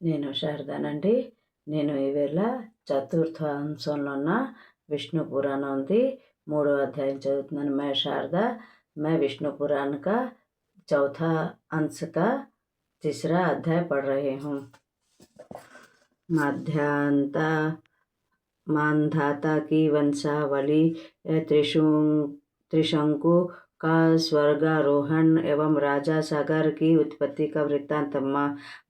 నేను శారదానండి. నేను ఈవేళ చతుర్థ అంశంలో ఉన్న విష్ణు పురాణం ఉంది. 3వ अध्याय चौथनान मैं शारदा। मैं विष्णु पुराण का चौथा अंश का तीसरा अध्याय पढ़ रही हूँ। माध्यांता मानधाता की वंशावली त्रिशंकु का स्वर्गारोहण एवं राजा सागर की उत्पत्ति का वृत्तांत।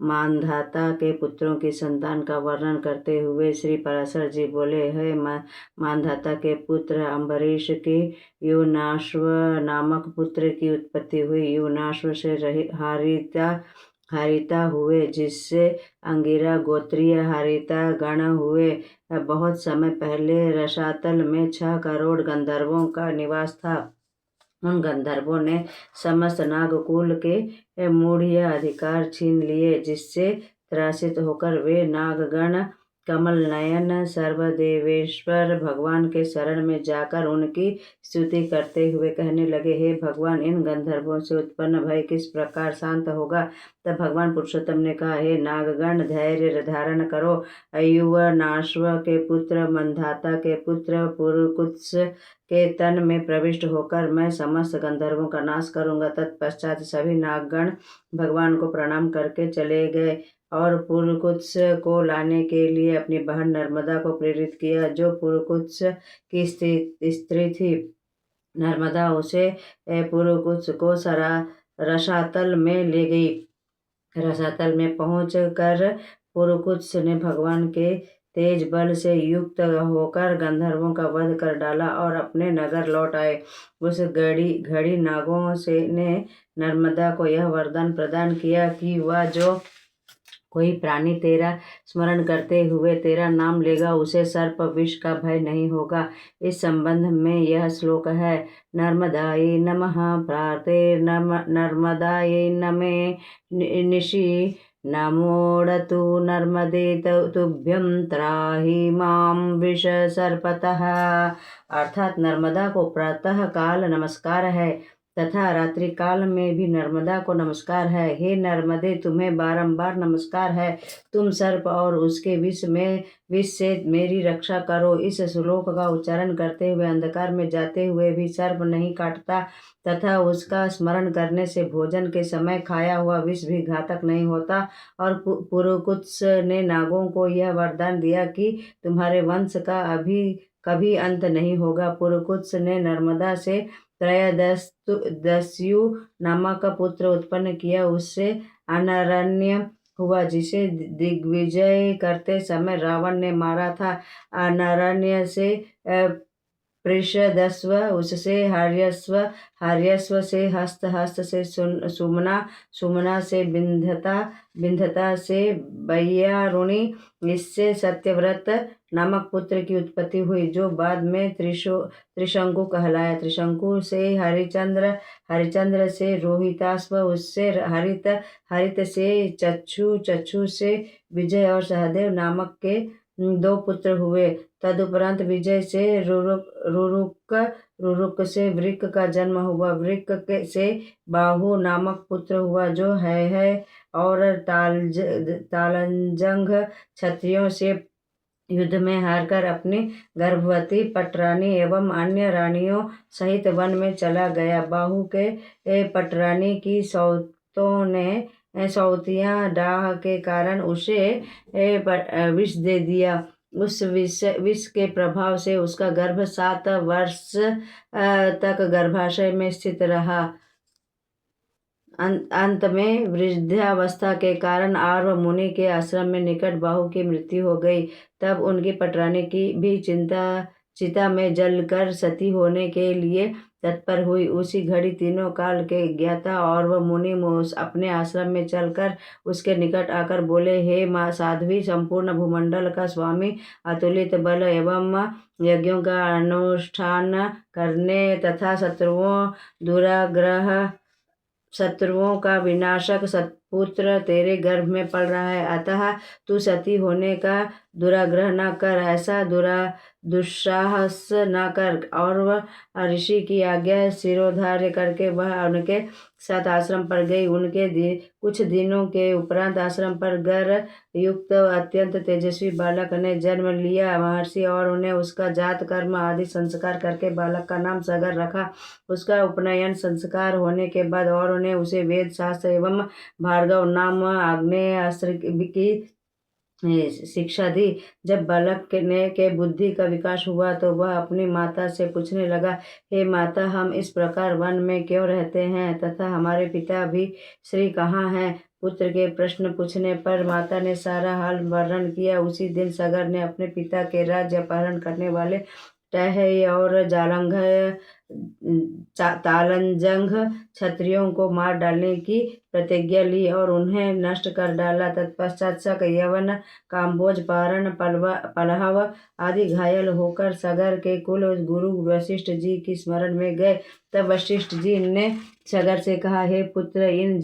मानधाता के पुत्रों की संतान का वर्णन करते हुए श्री पराशर जी बोले, है मानधाता के पुत्र अम्बरीश की युनाश्व नामक पुत्र की उत्पत्ति हुई। युनाश्व से हारिता हुए, जिससे अंगिरा गोत्रीय हारिता गण हुए। बहुत समय पहले रसातल में 6 करोड़ गंधर्वों का निवास था। उन गंधर्वों ने समस्त नागकुल के मूढ़ अधिकार छीन लिए, जिससे त्रासित होकर वे नागगण कमल नयन सर्वदेवेश्वर भगवान के शरण में जाकर उनकी स्तुति करते हुए कहने लगे, हे भगवान, इन गंधर्वों से उत्पन्न भय किस प्रकार शांत होगा। तब भगवान पुरुषोत्तम ने कहा, हे नागगण, धैर्य धारण करो। युवनाश्व के पुत्र मंधाता के पुत्र पुरुकुत्स के तन में प्रविष्ट होकर मैं समस्त गंधर्वों का नाश करूंगा। तत्पश्चात सभी नागगण भगवान को प्रणाम करके चले गए और पुरुकुत्स को लाने के लिए अपनी बहन नर्मदा को प्रेरित किया, जो पुरुकुत्स की स्त्री थी। नर्मदा उसे पुरुकुत्स को रसातल में ले गई। रसातल में पहुँच कर पुरुकुत्स ने भगवान के तेज बल से युक्त होकर गंधर्वों का वध कर डाला और अपने नगर लौट आए। उस घड़ी नागों ने नर्मदा को यह वरदान प्रदान किया कि वह जो कोई प्राणी तेरा स्मरण करते हुए तेरा नाम लेगा, उसे सर्प विष का भय नहीं होगा। इस संबंध में यह श्लोक है, नर्मदायै नमः प्राते नर्मदायै नमे निशि नमोड़तु नर्मदे तुभ्यं त्राहि माम विष सर्पतः। अर्थात नर्मदा को प्रातः काल नमस्कार है तथा रात्रि काल में भी नर्मदा को नमस्कार है। हे नर्मदे, तुम्हें बारंबार नमस्कार है। तुम सर्प और उसके विष से मेरी रक्षा करो। इस श्लोक का उच्चारण करते हुए अंधकार में जाते हुए भी सर्प नहीं काटता तथा उसका स्मरण करने से भोजन के समय खाया हुआ विष भी घातक नहीं होता। और पुरुकुत्स ने नागों को यह वरदान दिया कि तुम्हारे वंश का अभी कभी अंत नहीं होगा। पुरुकुत्स ने नर्मदा से त्रयोदस्यु नामक पुत्र उत्पन्न किया। उससे अनारण्य हुआ, जिसे दिग्विजय करते समय रावण ने मारा था। अनारण्य से पृषदस्व, उससे हार्यस्व, हार्यस्व से हस्त, हस्त से सुमना, सुमना से बिंधता, बिंधता से वैयारुणी, इससे सत्यव्रत नामक पुत्र की उत्पत्ति हुई, जो बाद में त्रिशंकु कहलाया। त्रिशंकु से हरिचंद्र, हरिचंद्र से रोहिताश्व, उससे हरित, हरित से चक्षु, चक्षु से विजय और सहदेव नामक के 2 पुत्र हुए। तदुपरांत विजय से रुरुक, रुरुक से वृक का जन्म हुआ। वृक से बाहु नामक पुत्र हुआ, जो है और तालंजंग क्षत्रियों से युद्ध में हारकर अपनी गर्भवती पटरानी एवं अन्य रानियों सहित वन में चला गया। बाहु के पटरानी की सौतियां डाह के कारण उसे विष दे दिया। उस विष के प्रभाव से उसका गर्भ 7 वर्ष तक गर्भाशय में स्थित रहा। अंत में वृद्धावस्था के कारण आर्व मुनि के आश्रम में निकट बाहु की मृत्यु हो गई। तब उनकी पटरानी की भी चिता में जलकर सती होने के लिए तत्पर हुई। उसी घड़ी तीनों काल के ज्ञाता और मुनि अपने आश्रम में चलकर उसके निकट आकर बोले, हे माँ साध्वी, संपूर्ण भूमंडल का स्वामी, अतुलित बल एवं यज्ञों का अनुष्ठान करने तथा शत्रुओं का विनाशक पुत्र तेरे गर्भ में पल रहा है, अतः तू सती होने का दुराग्रह न कर, ऐसा दुस्साहस न कर। और वह ऋषि की आज्ञा शिरोधार्य करके वह उनके साथ आश्रम पर गई। कुछ दिनों के उपरांत आश्रम पर गर युक्त अत्यंत तेजस्वी बालक ने जन्म लिया। महर्षि और उन्हें उसका जात कर्म आदि संस्कार करके बालक का नाम सगर रखा। उसका उपनयन संस्कार होने के बाद और उन्हें उसे वेद शास्त्र एवं भार्गव नाम आग्नेय अस्त्र की शिक्षा दी। जब बालक के बुद्धि का विकास हुआ तो वह अपनी माता से पूछने लगा, हे माता, हम इस प्रकार वन में क्यों रहते हैं तथा हमारे पिता भी श्री कहाँ हैं? पुत्र के प्रश्न पूछने पर माता ने सारा हाल वर्णन किया। उसी दिन सगर ने अपने पिता के राज्य अपहरण करने वाले टहई और तालंजंग क्षत्रियों को मार डालने की प्रतिज्ञा ली और उन्हें नष्ट कर डाला। तत्पश्चात शक, यवन, काम्बोज, पारण, पलहव आदि घायल होकर सगर के कुल गुरु वशिष्ठ जी की स्मरण में गए। तब वशिष्ठ जी ने सगर से कहा, हे पुत्र, इन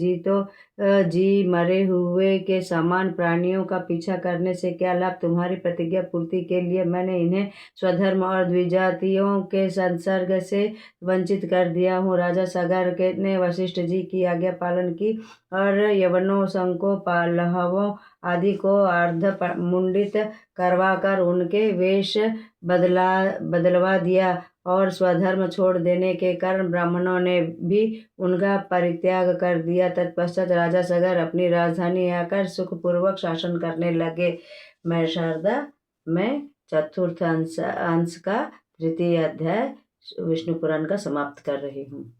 जी मरे हुए के समान प्राणियों का पीछा करने से क्या लाभ? तुम्हारी प्रतिज्ञा पूर्ति के लिए मैंने इन्हें स्वधर्म और द्विजातियों के संसर्ग से वंचित कर दिया हूँ। राजा सगर ने वशिष्ठ जी की आज्ञा पालन की और यवनों, शंकों, पलहवों आदि को अर्ध मुंडित करवाकर उनके वेश बदलवा दिया और स्वधर्म छोड़ देने के कारण ब्राह्मणों ने भी उनका परित्याग कर दिया। तत्पश्चात राजा सगर अपनी राजधानी आकर सुखपूर्वक शासन करने लगे। मैं शारदा में चतुर्थ अंश का 3य अध्याय विष्णु पुराण का समाप्त कर रही हूँ।